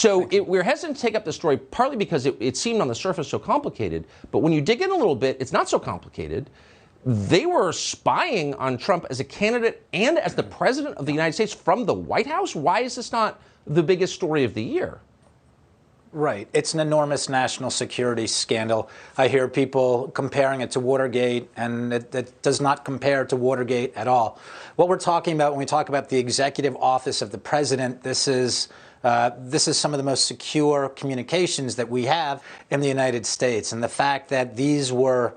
So we're hesitant to take up the story partly because it seemed on the surface so complicated, but when you dig in a little bit, it's not so complicated. They were spying on Trump as a candidate and as the president of the United States from the White House. Why is this not the biggest story of the year? Right. It's an enormous national security scandal. I hear people comparing it to Watergate, and it does not compare to Watergate at all. What we're talking about when we talk about the executive office of the president, this is some of the most secure communications that we have in the United States, and the fact that these were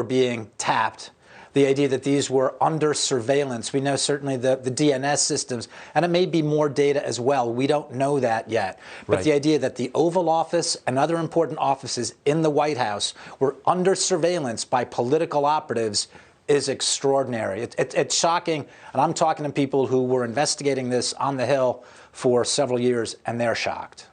being tapped. The idea that these were under surveillance. We know certainly the DNS systems, and it may be more data as well. We don't know that yet. But right. The idea that the Oval Office and other important offices in the White House were under surveillance by political operatives is extraordinary. It's shocking, and I'm talking to people who were investigating this on the Hill for several years, and they're shocked.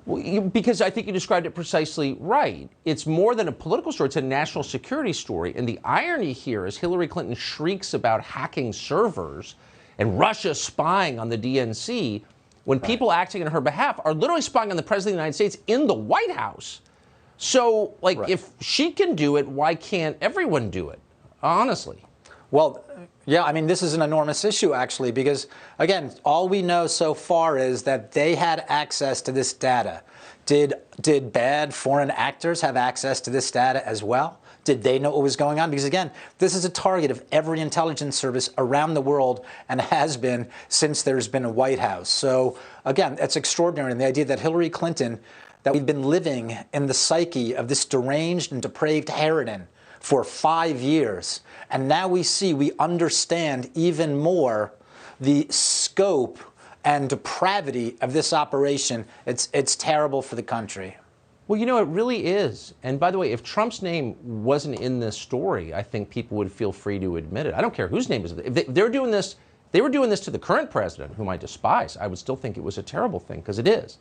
Well, because I think you described it precisely right. It's more than a political story, it's a national security story. And the irony here is Hillary Clinton shrieks about hacking servers and Russia spying on the DNC when people acting on her behalf are literally spying on the President of the United States in the White House. So, if she can do it, why can't everyone do it? Honestly. Well, yeah, I mean, this is an enormous issue, actually, because, again, all we know so far is that they had access to this data. Did bad foreign actors have access to this data as well? Did they know what was going on? Because, again, this is a target of every intelligence service around the world and has been since there's been a White House. So, again, it's extraordinary. And the idea that Hillary Clinton, that we've been living in the psyche of this deranged and depraved harridan for 5 years. And now we understand even more the scope and depravity of this operation. It's terrible for the country. Well, you know, it really is. And by the way, if Trump's name wasn't in this story, I think people would feel free to admit it. I don't care whose name is. If they're doing this, they were doing this to the current president, whom I despise, I would still think it was a terrible thing, because it is.